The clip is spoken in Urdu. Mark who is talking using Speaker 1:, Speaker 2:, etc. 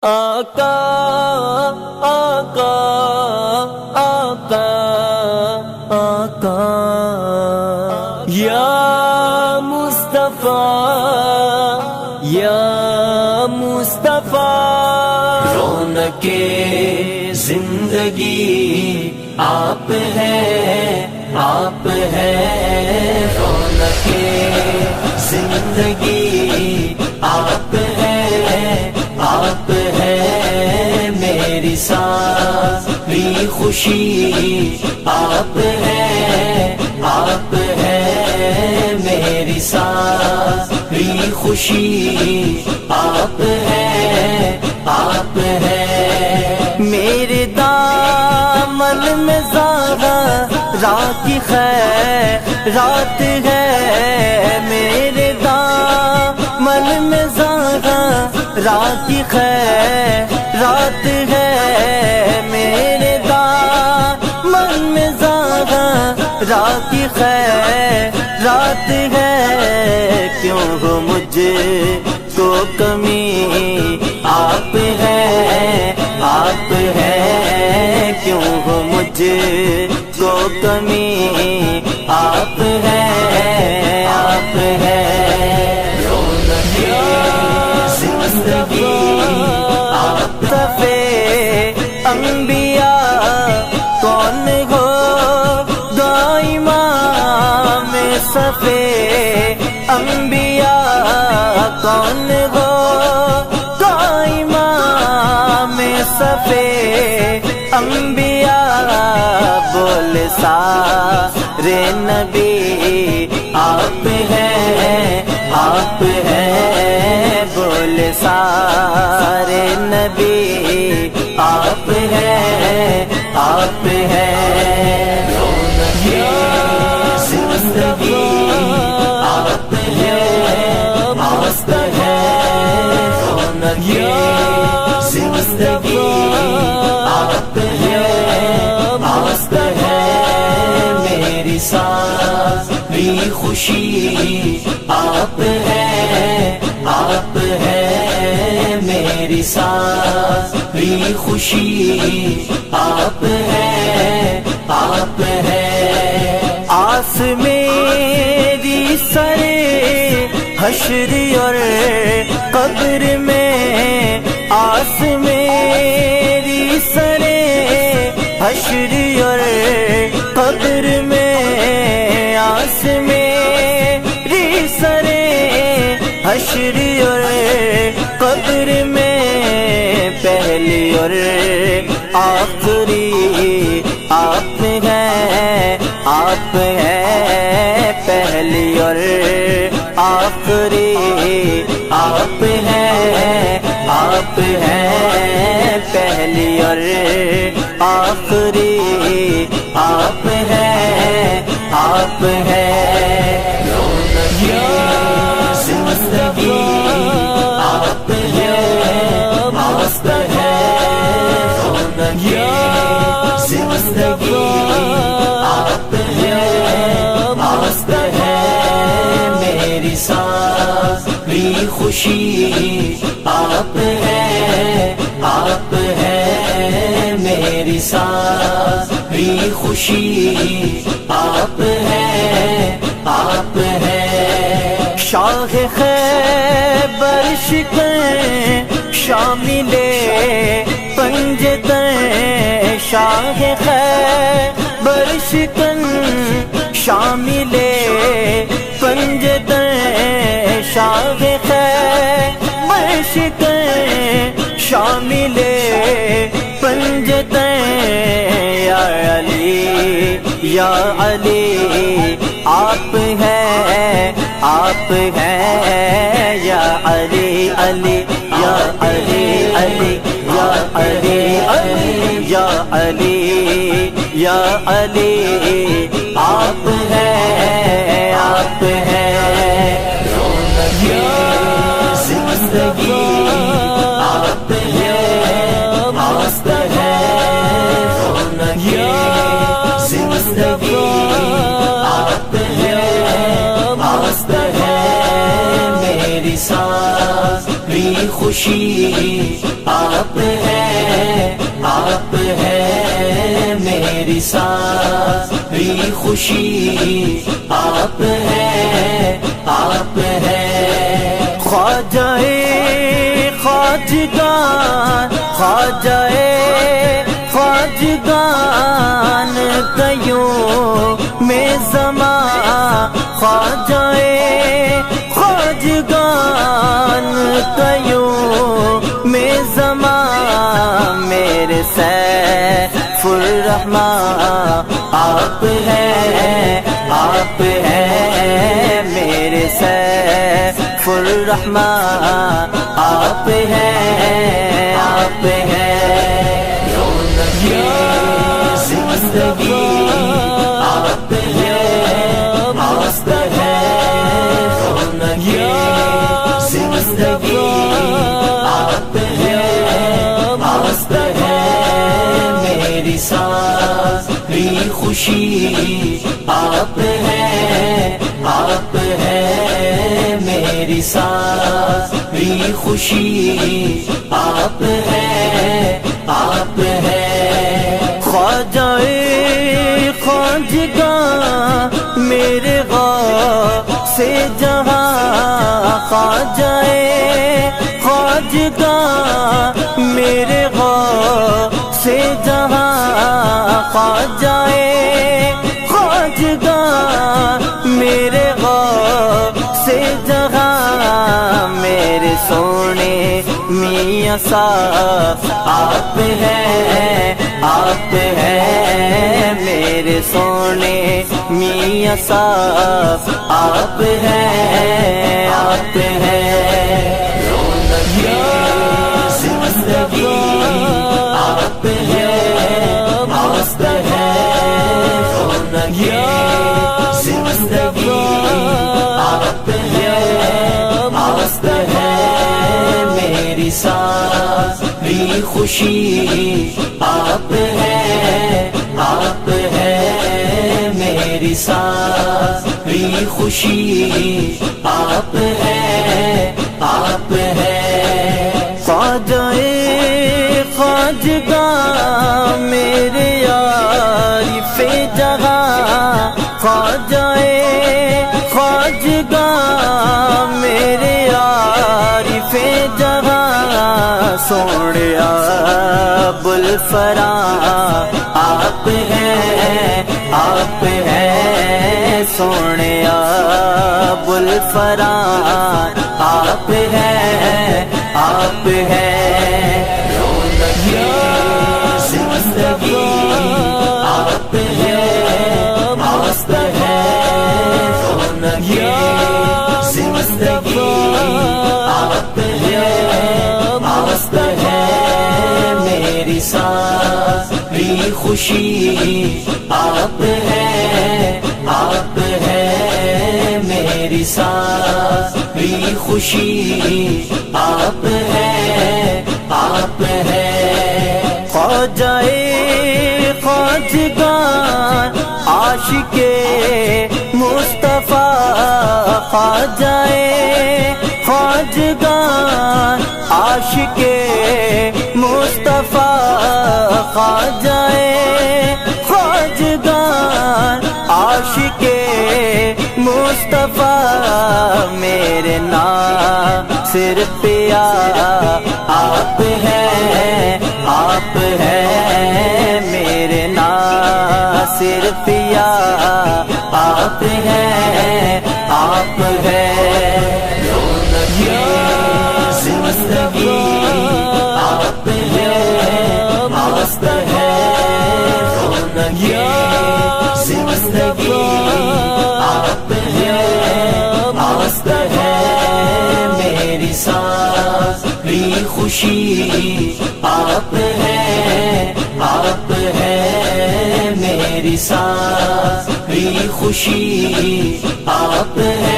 Speaker 1: آقا آقا آقا آقا یا مصطفیٰ یا مصطفیٰ، رونق زندگی آپ ہیں آپ ہیں، رونق زندگی آپ ہیں آپ ہیں، میری ساری خوشی آپ ہیں آپ ہیں، میری ساری خوشی آپ ہیں آپ ہیں، میرے دامن میں زہرا رات کی خیرات ہے، میرے دامن میں زہرا رات کی خیرات ہے، میرے دامن میں زہرا رات کی خیرات ہے، کیوں ہو مجھ کو کمی آپ ہیں آپ ہیں، کیوں ہو مجھ کو کمی آپ ہیں آپ ہیں، زندگی آپ صفے انبیاء کون ہو گا امام صفے انبیاء کون ہو گا امام صفے انبیاء، بول سارے نبی آپ ہیں آپ ہیں، بول سارے نبی آپ ہیں آپ ہیں، زندگی آپ ہیں مست ہے، رونق زندگی آپ ہیں مست ہے، میری ساری خوشی آپ ہیں آپ ہیں، میری ساری خوشی آپ ہیں آپ ہیں، آس میری سرے حشر اور قبر میں، آس میری سرے حشر اور قبر میں، آس میری سرے حشر اور قبر میں، پہلی اور آخری آپ ہیں آپ ہیں، پہلی اور آخری آپ ہیں آپ ہیں، پہلی اور آخری آپ ہیں آپ ہیں، زندگی آپ ہیں مست ہے، رونق زندگی آپ ہیں مست ہے، میری ساری خوشی آپ ہیں آپ ہیں، میری ساری خوشی آپ ہیں آپ ہیں، شاہ خیبر شکن شامل پنجتیں، شاہ خیبر شکن شامل پنجتیں، شاہ خیبر شکن شامل پنجتیں، یا علی یا علی آپ ہیں آپ ہیں، یا علی علی یا علی علی یا علی علی یا علی یا علی آپ ہیں آپ ہیں، زندگی آپ ہیں مست ہے، رونق زندگی آپ ہیں مست ہے، میری ساری خوشی خوشی آپ ہے، آپ ہے میری ساری خوشی آپ ہے، آپ ہے خواجہ خواجگان، خواجہ خواجگان کیوں میں زمان، خواجہ خواجگان کیوں میں زمان، میرے سیف الرحمن آپ ہے، آپ ہے میرے سیف الرحمن آپ ہے، آپ ہے زندگی آپ ہے، مست ہے زندگی آپ ہے، مست ہے میری ساری خوشی آپ ہے، آپ ہے میری ساری خوشی آپ ہے، آپ ہے خواجہ خواجگاں میرے غار سے جہاں، خواجہ خواجگاں میرے غار سے جہاں، خواجہ خواجگاں میرے غار سے جہاں، میرے سونے میاں صاحب آپ ہے، آپ ہے میرے سونے میاں صاحب آپ ہے، آپ ہے زندگی آپ ہے، مست ہے زندگی آپ ہے، مست ہے میری ساری خوشی آپ ہے، آپ ہے میری ساری خوشی آپ ہے، آپ ہے خواجہ خواجگاں میرے عارف جہاں، خواجہ خواجگاں میرے عارف جہاں، سوڑیا ابوالفراں آپ ہے، آپ ہے سوڑیا ابوالفراں آپ ہے، آپ ہے زندگی آپ ہے، مست ہے زندگی آپ ہے، مست ہے میری ساری خوشی آپ ہے، آپ ہے میری ساری خوشی آپ ہے، آپ ہے خواجہ خواجگان عاشق مصطفیٰ، خواجہ خواجگان عاشق مصطفیٰ، خواجہ خواجگان عاشق مصطفیٰ، میرے ناصر پیا آپ ہے، آپ ہے میرے ناصر پیا آپ ہے، آپ ہے زندگی آپ ہے، مست ہے زندگی آپ ہے، مست ہے میری ساری خوشی آپ ہے، آپ ہے میری ساری خوشی آپ ہے،